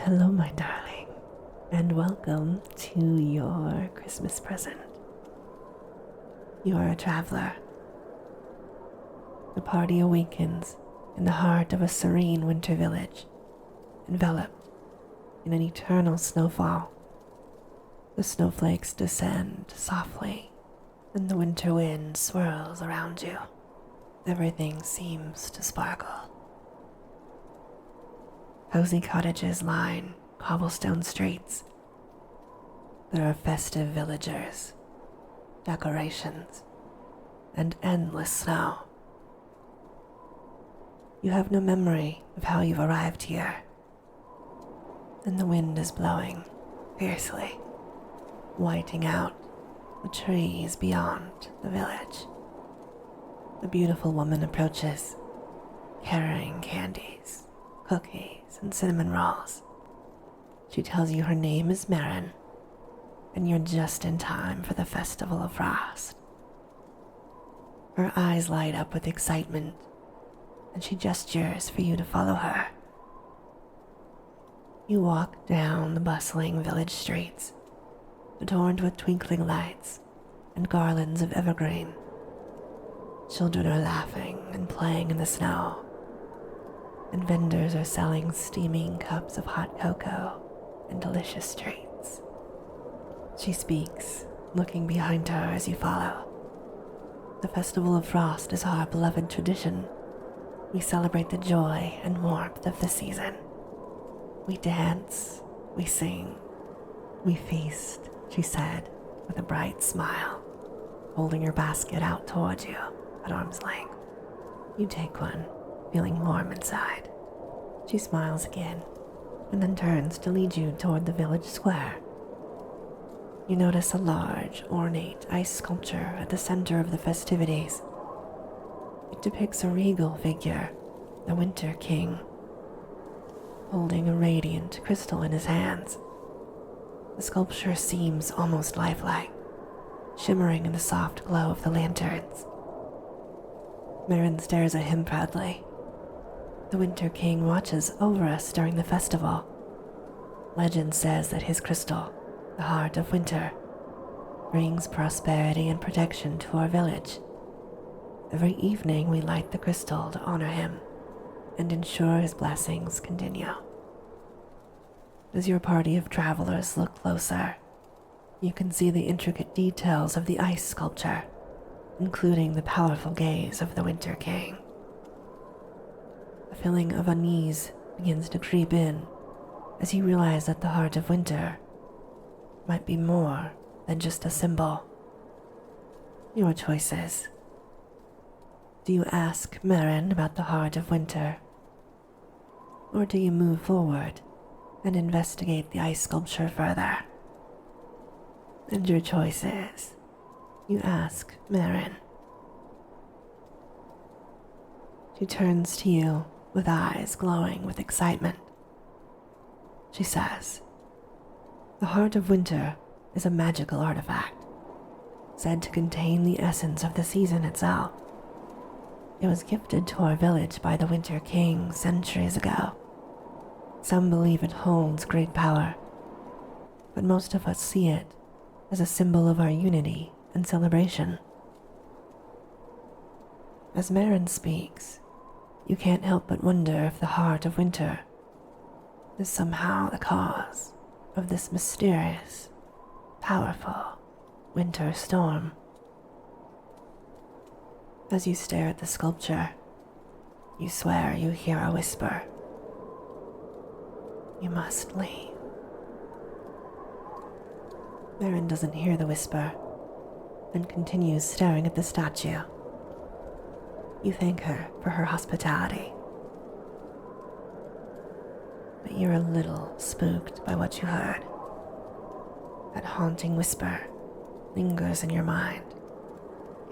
Hello, my darling, and welcome to your Christmas present. You are a traveler. The party awakens in the heart of a serene winter village, enveloped in an eternal snowfall. The snowflakes descend softly, and the winter wind swirls around you. Everything seems to sparkle. Cozy cottages line cobblestone streets. There are festive villagers, decorations, and endless snow. You have no memory of how you've arrived here, and the wind is blowing fiercely, whiting out the trees beyond the village. A beautiful woman approaches, carrying candies, cookies, and cinnamon rolls. She tells you her name is Marin, and you're just in time for the Festival of Frost. Her eyes light up with excitement, and she gestures for you to follow her. You walk down the bustling village streets, adorned with twinkling lights and garlands of evergreen. Children are laughing and playing in the snow, and vendors are selling steaming cups of hot cocoa and delicious treats. She speaks, looking behind her as you follow. The Festival of Frost is our beloved tradition. We celebrate the joy and warmth of the season. We dance, we sing, we feast, she said with a bright smile, holding her basket out toward you at arm's length. You take one, feeling warm inside. She smiles again and then turns to lead you toward the village square. You notice a large, ornate ice sculpture at the center of the festivities. It depicts a regal figure, the Winter King, holding a radiant crystal in his hands. The sculpture seems almost lifelike, shimmering in the soft glow of the lanterns. Marin stares at him proudly. The Winter King watches over us during the festival. Legend says that his crystal, the heart of winter, brings prosperity and protection to our village. Every evening we light the crystal to honor him and ensure his blessings continue. As your party of travelers look closer, you can see the intricate details of the ice sculpture, including the powerful gaze of the Winter King. A feeling of unease begins to creep in as you realize that the heart of winter might be more than just a symbol. Your choices. Do you ask Marin about the heart of winter? Or do you move forward and investigate the ice sculpture further? And your choice is, you ask Marin. She turns to you with eyes glowing with excitement. She says, "The heart of winter is a magical artifact, said to contain the essence of the season itself. It was gifted to our village by the Winter King centuries ago. Some believe it holds great power, but most of us see it as a symbol of our unity and celebration." As Marin speaks, you can't help but wonder if the heart of winter is somehow the cause of this mysterious, powerful winter storm. As you stare at the sculpture, you swear you hear a whisper. You must leave. Marin doesn't hear the whisper and continues staring at the statue. You thank her for her hospitality, but you're a little spooked by what you heard. That haunting whisper lingers in your mind,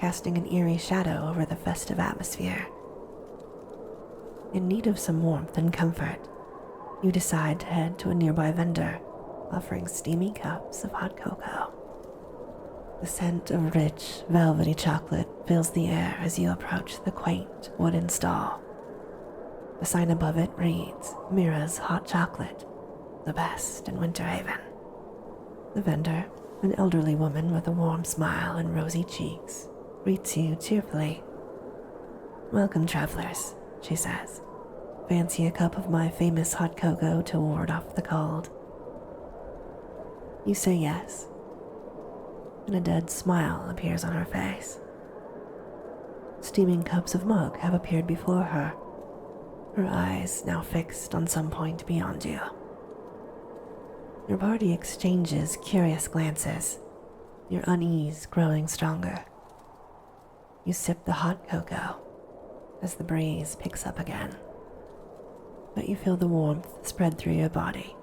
casting an eerie shadow over the festive atmosphere. In need of some warmth and comfort, you decide to head to a nearby vendor offering steamy cups of hot cocoa. The scent of rich, velvety chocolate fills the air as you approach the quaint wooden stall. The sign above it reads, "Mira's Hot Chocolate," the best in Winterhaven. The vendor, an elderly woman with a warm smile and rosy cheeks, greets you cheerfully. "Welcome, travelers," she says. "Fancy a cup of my famous hot cocoa to ward off the cold?" You say yes, and a dead smile appears on her face. Steaming cups of mug have appeared before her, her eyes now fixed on some point beyond you. Your party exchanges curious glances, your unease growing stronger. You sip the hot cocoa as the breeze picks up again, but you feel the warmth spread through your body.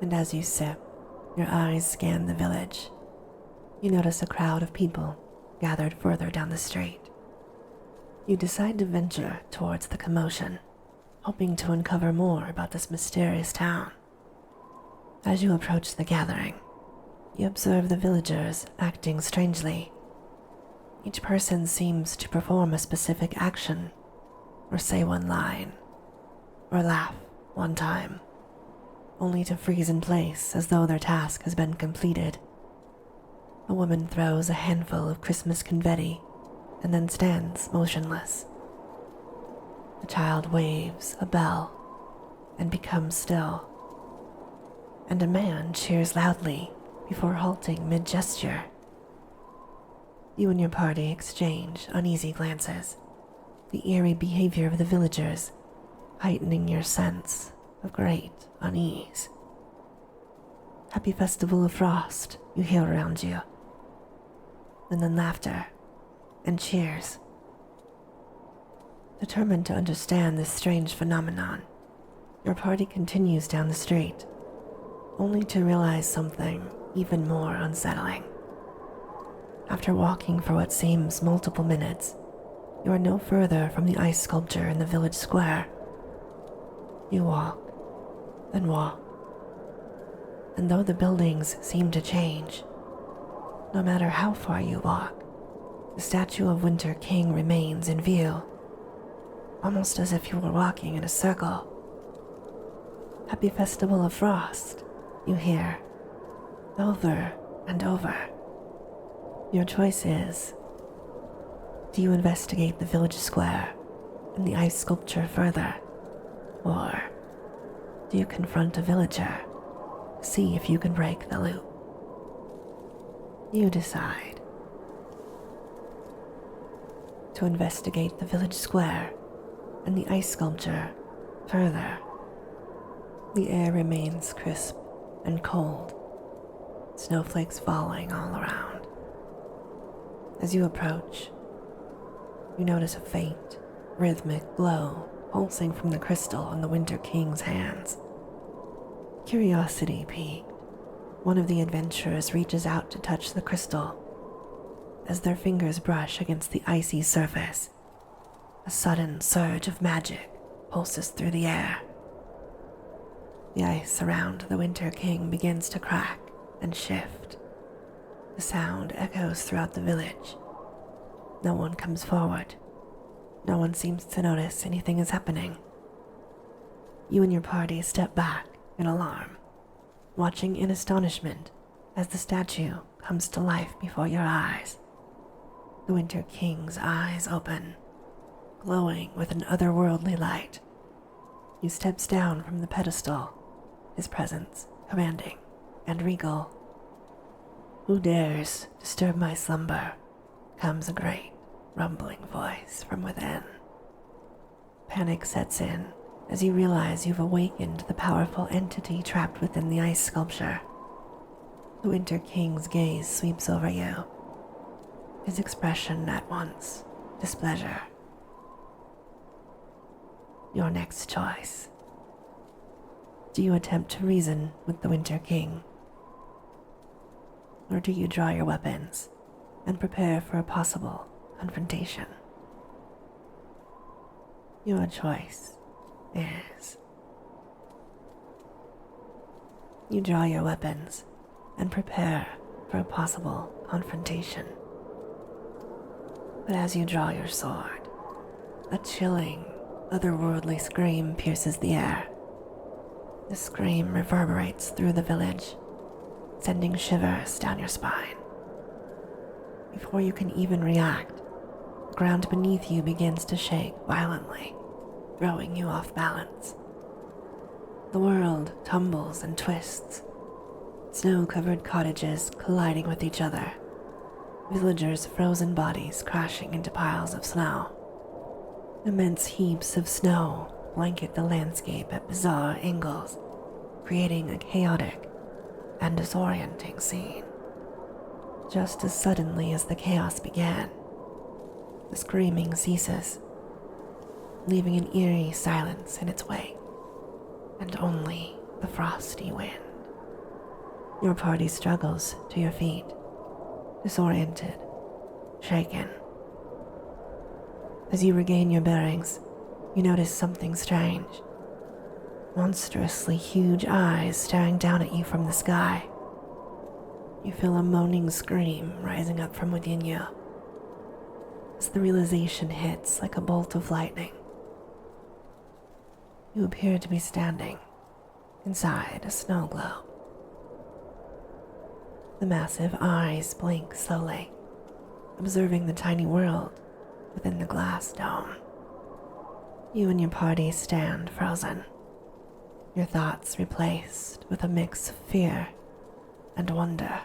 And as you sip, your eyes scan the village. You notice a crowd of people gathered further down the street. You decide to venture towards the commotion, hoping to uncover more about this mysterious town. As you approach the gathering, you observe the villagers acting strangely. Each person seems to perform a specific action, or say one line, or laugh one time, only to freeze in place as though their task has been completed. A woman throws a handful of Christmas confetti and then stands motionless. A child waves a bell and becomes still, and a man cheers loudly before halting mid-gesture. You and your party exchange uneasy glances, the eerie behavior of the villagers heightening your sense of great unease. "Happy Festival of Frost," you hear around you, and then laughter and cheers. Determined to understand this strange phenomenon, your party continues down the street, only to realize something even more unsettling. After walking for what seems multiple minutes, you are no further from the ice sculpture in the village square. You walk and walk, and though the buildings seem to change, no matter how far you walk, the statue of Winter King remains in view, almost as if you were walking in a circle. "Happy Festival of Frost," you hear, over and over. Your choice is, do you investigate the village square and the ice sculpture further, or do you confront a villager, see if you can break the loop? You decide. To investigate the village square and the ice sculpture further. The air remains crisp and cold, snowflakes falling all around. As you approach, you notice a faint, rhythmic glow pulsing from the crystal on the Winter King's hands. Curiosity piqued, one of the adventurers reaches out to touch the crystal. As their fingers brush against the icy surface, a sudden surge of magic pulses through the air. The ice around the Winter King begins to crack and shift. The sound echoes throughout the village. No one comes forward. No one seems to notice anything is happening. You and your party step back in alarm, watching in astonishment as the statue comes to life before your eyes. The Winter King's eyes open, glowing with an otherworldly light. He steps down from the pedestal, his presence commanding and regal. "Who dares disturb my slumber?" comes a great, rumbling voice from within. Panic sets in as you realize you've awakened the powerful entity trapped within the ice sculpture. The Winter King's gaze sweeps over you, his expression at once displeasure. Your next choice. Do you attempt to reason with the Winter King? Or do you draw your weapons and prepare for a possible confrontation? Your choice is... You draw your weapons and prepare for a possible confrontation. But as you draw your sword, a chilling, otherworldly scream pierces the air. The scream reverberates through the village, sending shivers down your spine. Before you can even react, the ground beneath you begins to shake violently, throwing you off balance. The world tumbles and twists, snow-covered cottages colliding with each other, villagers' frozen bodies crashing into piles of snow. Immense heaps of snow blanket the landscape at bizarre angles, creating a chaotic and disorienting scene. Just as suddenly as the chaos began, the screaming ceases, leaving an eerie silence in its wake, and only the frosty wind. Your party struggles to your feet, disoriented, shaken. As you regain your bearings, you notice something strange. Monstrously huge eyes staring down at you from the sky. You feel a moaning scream rising up from within you. As the realization hits like a bolt of lightning, you appear to be standing inside a snow globe. The massive eyes blink slowly, observing the tiny world within the glass dome. You and your party stand frozen, your thoughts replaced with a mix of fear and wonder.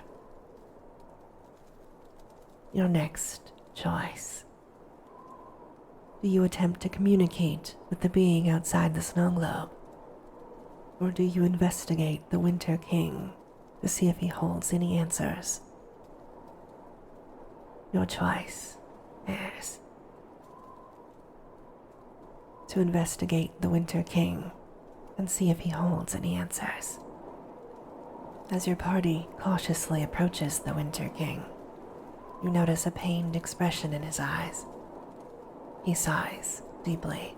Your next choice. Do you attempt to communicate with the being outside the snow globe? Or do you investigate the Winter King to see if he holds any answers? Your choice is to investigate the Winter King and see if he holds any answers. As your party cautiously approaches the Winter King, you notice a pained expression in his eyes. He sighs deeply,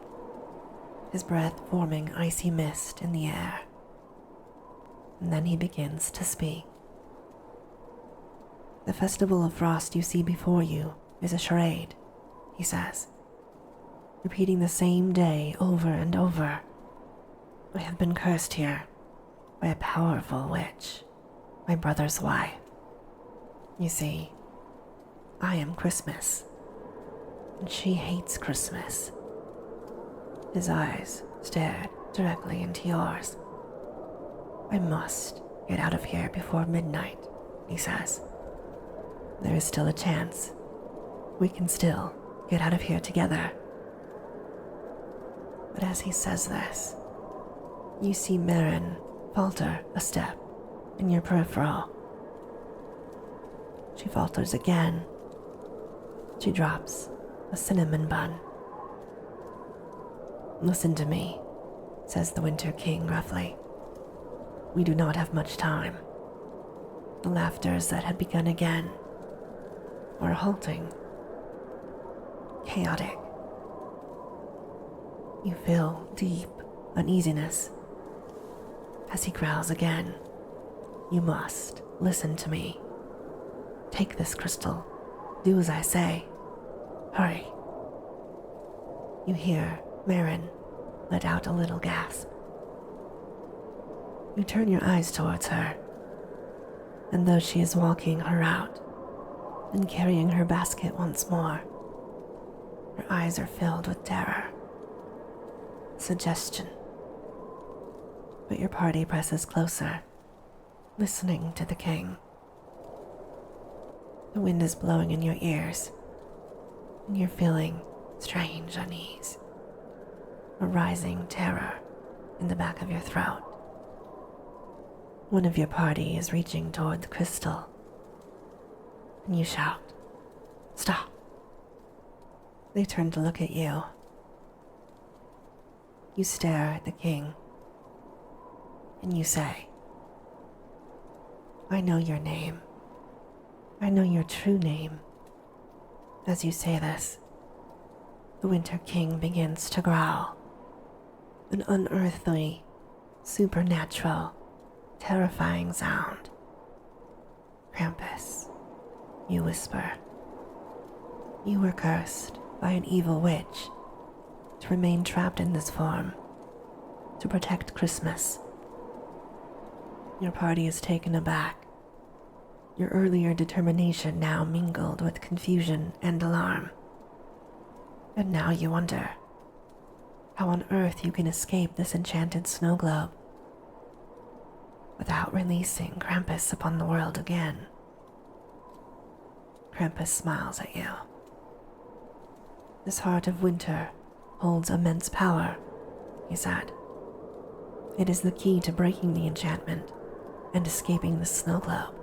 his breath forming icy mist in the air. And then he begins to speak. The festival of frost you see before you is a charade, he says, repeating the same day over and over. I have been cursed here by a powerful witch, my brother's wife. You see, I am Christmas, and she hates Christmas. His eyes stared directly into yours. I must get out of here before midnight, he says. There is still a chance. We can still get out of here together. But as he says this, you see Marin falter a step in your peripheral. She falters again. She drops a cinnamon bun. Listen to me, says the Winter King gruffly. We do not have much time. The laughters that had begun again are halting, chaotic. You feel deep uneasiness. As he growls again, you must listen to me. Take this crystal. Do as I say. Hurry. You hear Marin let out a little gasp. You turn your eyes towards her, and though she is walking her out and carrying her basket once more, her eyes are filled with terror, suggestion. But your party presses closer, listening to the king. The wind is blowing in your ears, and you're feeling strange unease, a rising terror in the back of your throat. One of your party is reaching toward the crystal, and you shout, "Stop!" They turn to look at you. You stare at the king, and you say, I know your name. I know your true name. As you say this, the Winter King begins to growl. An unearthly, supernatural, terrifying sound. Krampus, you whisper. You were cursed by an evil witch to remain trapped in this form, to protect Christmas Your party is taken aback. Your earlier determination now mingled with confusion and alarm. And now you wonder how on earth you can escape this enchanted snow globe without releasing Krampus upon the world again. Krampus smiles at you. This heart of winter holds immense power, he said. It is the key to breaking the enchantment and escaping the snow globe.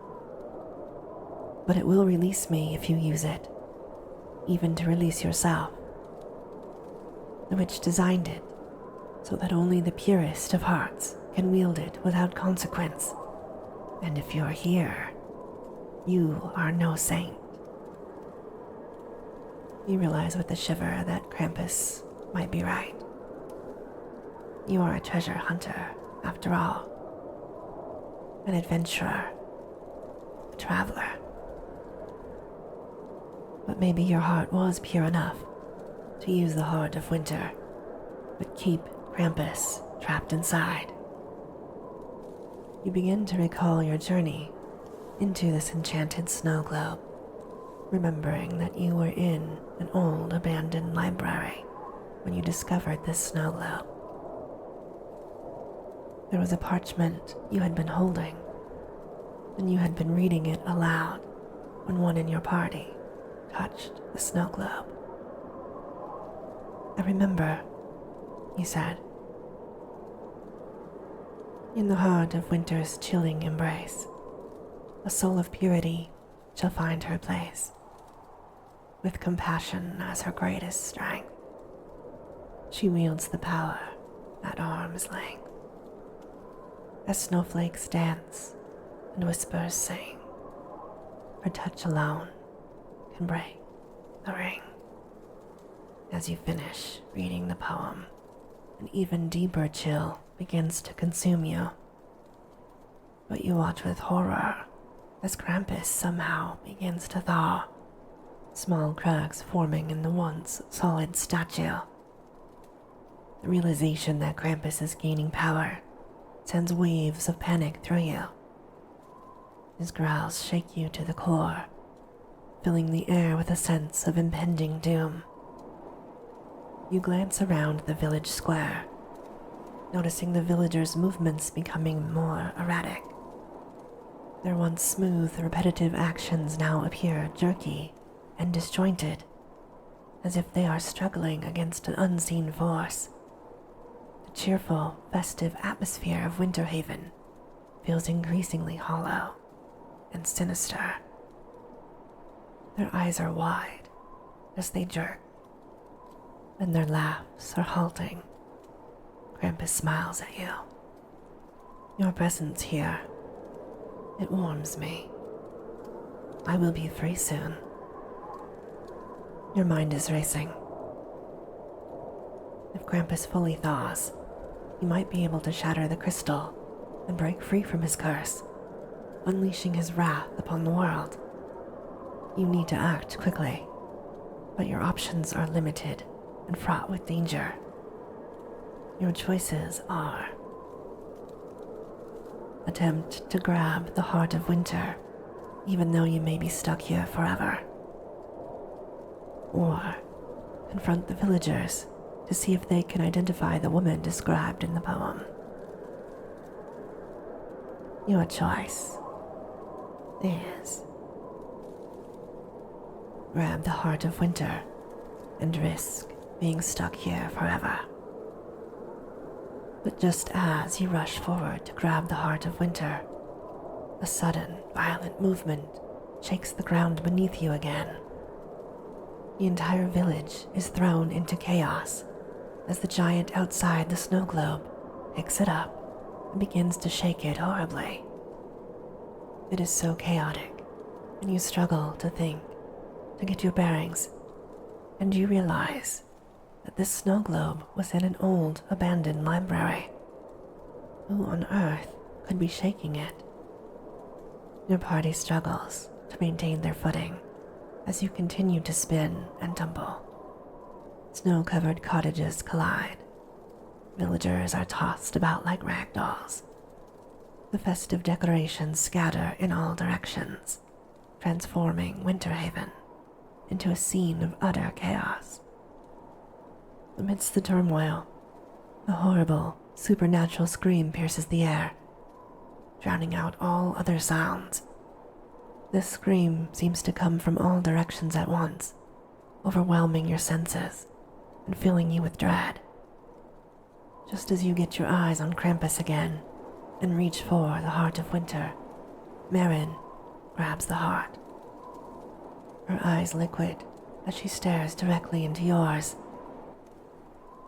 But it will release me if you use it, even to release yourself. The witch designed it so that only the purest of hearts can wield it without consequence. And if you're here, you are no saint. You realize with a shiver that Krampus might be right. You are a treasure hunter, after all. An adventurer, a traveler. But maybe your heart was pure enough to use the heart of winter, but keep Krampus trapped inside. You begin to recall your journey into this enchanted snow globe, remembering that you were in an old abandoned library when you discovered this snow globe. There was a parchment you had been holding, and you had been reading it aloud when one in your party touched the snow globe. I remember, he said. In the heart of winter's chilling embrace, a soul of purity shall find her place, with compassion as her greatest strength. She wields the power at arm's length. As snowflakes dance and whispers sing, her touch alone can break the ring. As you finish reading the poem, an even deeper chill begins to consume you. But you watch with horror as Krampus somehow begins to thaw, small cracks forming in the once solid statue. The realization that Krampus is gaining power sends waves of panic through you. His growls shake you to the core, filling the air with a sense of impending doom. You glance around the village square, noticing the villagers' movements becoming more erratic. Their once smooth, repetitive actions now appear jerky and disjointed, as if they are struggling against an unseen force. The cheerful, festive atmosphere of Winterhaven feels increasingly hollow and sinister. Their eyes are wide as they jerk, and their laughs are halting. Krampus smiles at you. Your presence here, it warms me. I will be free soon. Your mind is racing. If Krampus fully thaws, he might be able to shatter the crystal and break free from his curse, unleashing his wrath upon the world. You need to act quickly, but your options are limited and fraught with danger. Your choices are: attempt to grab the heart of winter, even though you may be stuck here forever, or confront the villagers to see if they can identify the woman described in the poem. Your choice is: grab the heart of winter and risk being stuck here forever. But just as you rush forward to grab the heart of winter, a sudden, violent movement shakes the ground beneath you again. The entire village is thrown into chaos as the giant outside the snow globe picks it up and begins to shake it horribly. It is so chaotic, and you struggle to think, to get your bearings, and you realize that this snow globe was in an old, abandoned library. Who on earth could be shaking it? Your party struggles to maintain their footing as you continue to spin and tumble. Snow-covered cottages collide. Villagers are tossed about like rag dolls. The festive decorations scatter in all directions, transforming Winterhaven into a scene of utter chaos. Amidst the turmoil, a horrible, supernatural scream pierces the air, drowning out all other sounds. This scream seems to come from all directions at once, overwhelming your senses and filling you with dread. Just as you get your eyes on Krampus again and reach for the heart of winter, Marin grabs the heart. Her eyes liquid as she stares directly into yours.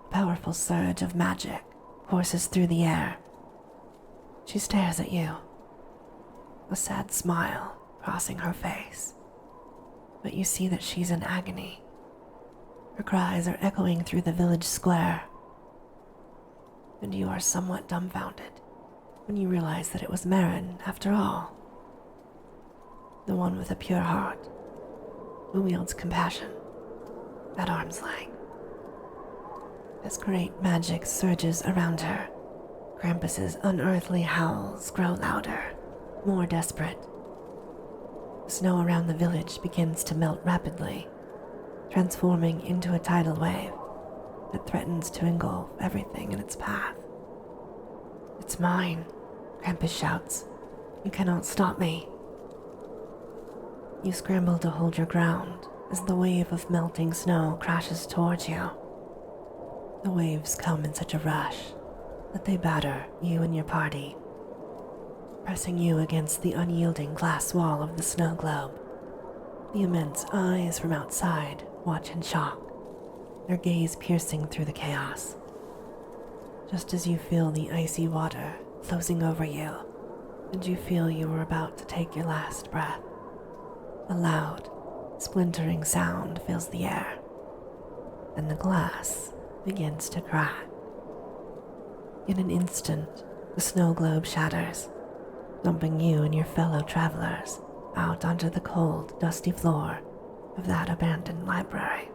A powerful surge of magic courses through the air. She stares at you, a sad smile crossing her face, but you see that she's in agony. Her cries are echoing through the village square, and you are somewhat dumbfounded when you realize that it was Marin after all, the one with a pure heart who wields compassion at arm's length. As great magic surges around her, Krampus's unearthly howls grow louder, more desperate. The snow around the village begins to melt rapidly, transforming into a tidal wave that threatens to engulf everything in its path. "It's mine," Krampus shouts. "You cannot stop me." You scramble to hold your ground as the wave of melting snow crashes towards you. The waves come in such a rush that they batter you and your party, pressing you against the unyielding glass wall of the snowglobe. The immense eyes from outside watch in shock, their gaze piercing through the chaos. Just as you feel the icy water closing over you, and you feel you are about to take your last breath, a loud, splintering sound fills the air, and the glass begins to crack. In an instant, the snow globe shatters, dumping you and your fellow travelers out onto the cold, dusty floor of that abandoned library.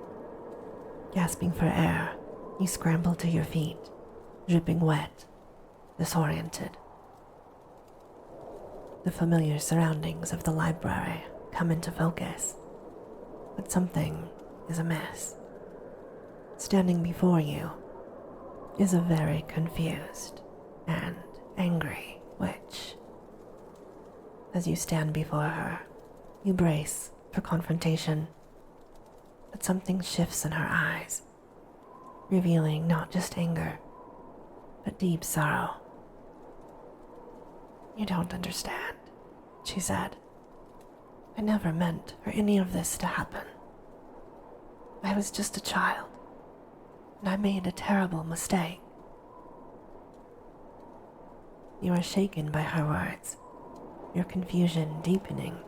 Gasping for air, you scramble to your feet, dripping wet, disoriented. The familiar surroundings of the library come into focus, but something is amiss. Standing before you is a very confused and angry witch. As you stand before her, you brace for confrontation, but something shifts in her eyes, revealing not just anger, but deep sorrow. "You don't understand," she said. "I never meant for any of this to happen. I was just a child, and I made a terrible mistake." You are shaken by her words, your confusion deepening.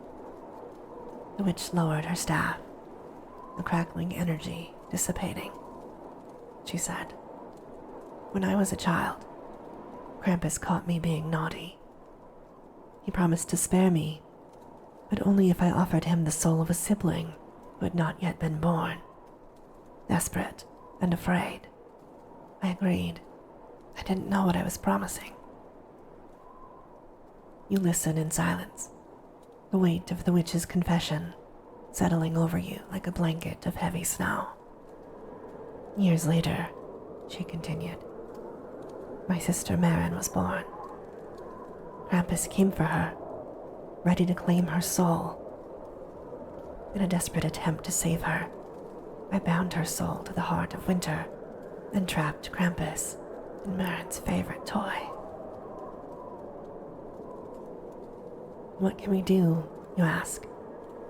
The witch lowered her staff, the crackling energy dissipating. She said, "When I was a child, Krampus caught me being naughty. He promised to spare me, but only if I offered him the soul of a sibling who had not yet been born. Desperate and afraid, I agreed. I didn't know what I was promising." You listen in silence, the weight of the witch's confession settling over you like a blanket of heavy snow. "Years later," she continued, "my sister Marin was born. Krampus came for her, ready to claim her soul. In a desperate attempt to save her, I bound her soul to the heart of winter and trapped Krampus in Marin's favorite toy." "What can we do?" you ask.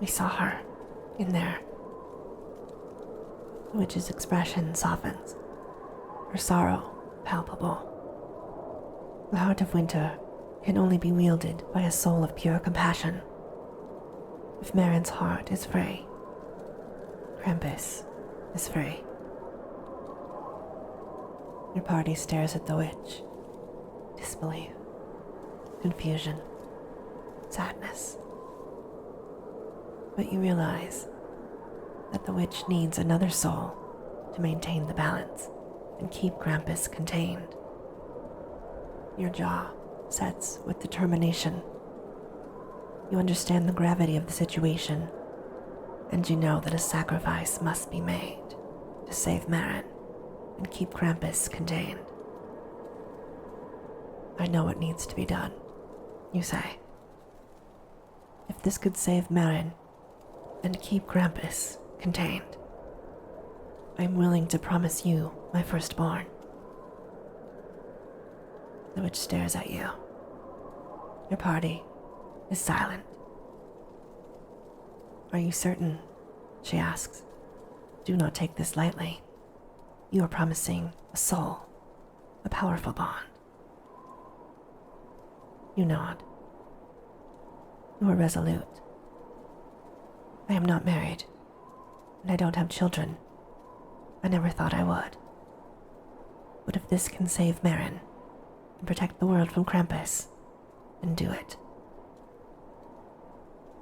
"We saw her in there." The witch's expression softens, her sorrow palpable. The heart of winter can only be wielded by a soul of pure compassion. If Marin's heart is free, Krampus is free. Your party stares at the witch. Disbelief, confusion, sadness. But you realize that the witch needs another soul to maintain the balance and keep Krampus contained. Your jaw sets with determination. You understand the gravity of the situation, and you know that a sacrifice must be made to save Marin and keep Krampus contained. I know what needs to be done, you say. If this could save Marin and keep Krampus contained, I'm willing to promise you my firstborn. The witch stares at you. Your party is silent. Are you certain? She asks. Do not take this lightly. You are promising a soul, a powerful bond. You nod. You are resolute. I am not married, and I don't have children. I never thought I would. But if this can save Marin and protect the world from Krampus, then do it.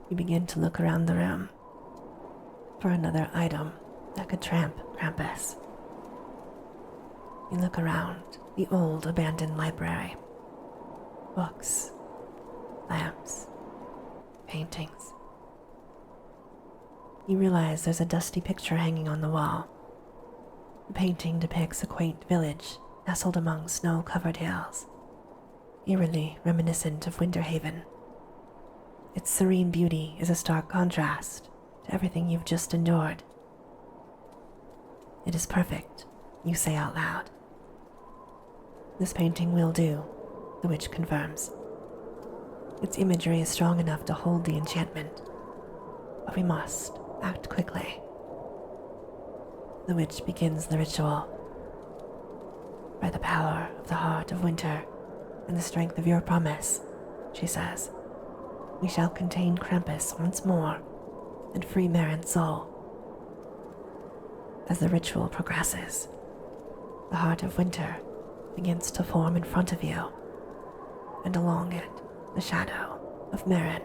You begin to look around the room for another item that could tramp Krampus. You look around the old abandoned library. Books, lamps, paintings. You realize there's a dusty picture hanging on the wall. The painting depicts a quaint village nestled among snow-covered hills, eerily reminiscent of Winterhaven. Its serene beauty is a stark contrast to everything you've just endured. It is perfect, you say out loud. This painting will do, the witch confirms. Its imagery is strong enough to hold the enchantment, but we must act quickly. The witch begins the ritual. By the power of the heart of winter and the strength of your promise, she says, we shall contain Krampus once more and free Marin's soul. As the ritual progresses, the heart of winter begins to form in front of you, and along it, the shadow of Marin.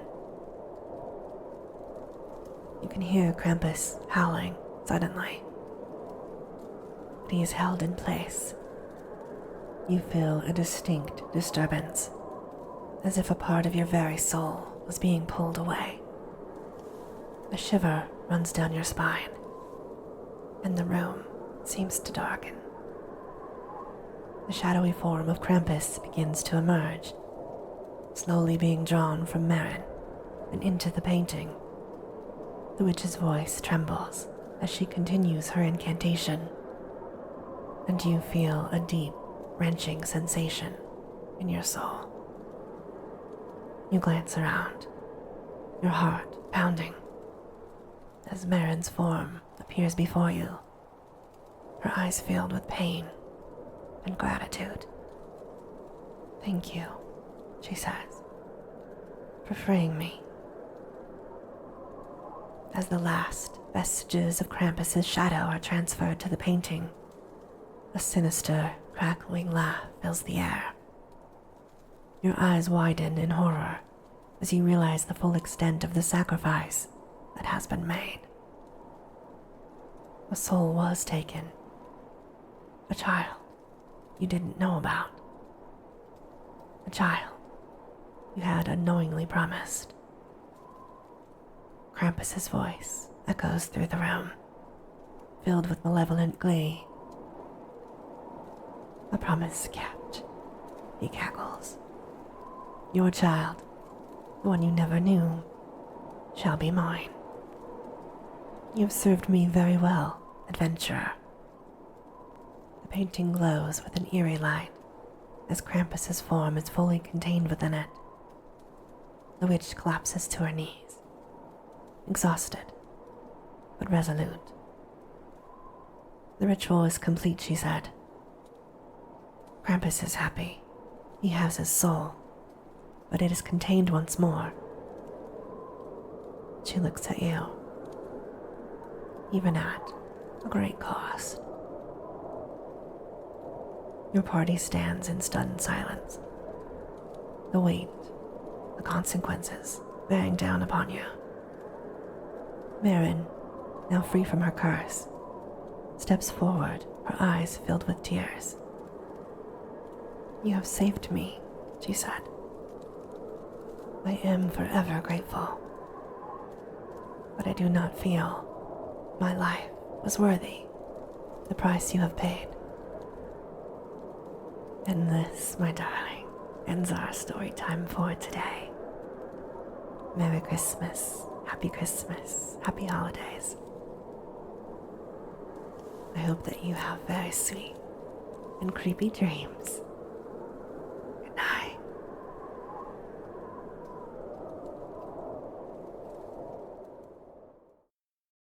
You can hear Krampus howling suddenly, but he is held in place. You feel a distinct disturbance, as if a part of your very soul was being pulled away. A shiver runs down your spine, and the room seems to darken. The shadowy form of Krampus begins to emerge, slowly being drawn from Marin and into the painting. The witch's voice trembles as she continues her incantation, and you feel a deep, wrenching sensation in your soul. You glance around, your heart pounding, as Marin's form appears before you, her eyes filled with pain and gratitude. Thank you, she says, for freeing me. As the last vestiges of Krampus's shadow are transferred to the painting, a sinister, crackling laugh fills the air. Your eyes widen in horror as you realize the full extent of the sacrifice that has been made. A soul was taken, a child you didn't know about, a child you had unknowingly promised. Krampus's voice echoes through the room, filled with malevolent glee. A promise kept, he cackles. Your child, the one you never knew, shall be mine. You have served me very well, adventurer. The painting glows with an eerie light as Krampus's form is fully contained within it. The witch collapses to her knees, exhausted but resolute. The ritual is complete, she said. Krampus is happy. He has his soul, but it is contained once more. She looks at you, even at a great cost. Your party stands in stunned silence, the weight, the consequences bearing down upon you. Marin, now free from her curse, steps forward, her eyes filled with tears. You have saved me, she said. I am forever grateful. But I do not feel my life was worthy the price you have paid. And this, my darling, ends our story time for today. Merry Christmas, Happy Holidays. I hope that you have very sweet and creepy dreams.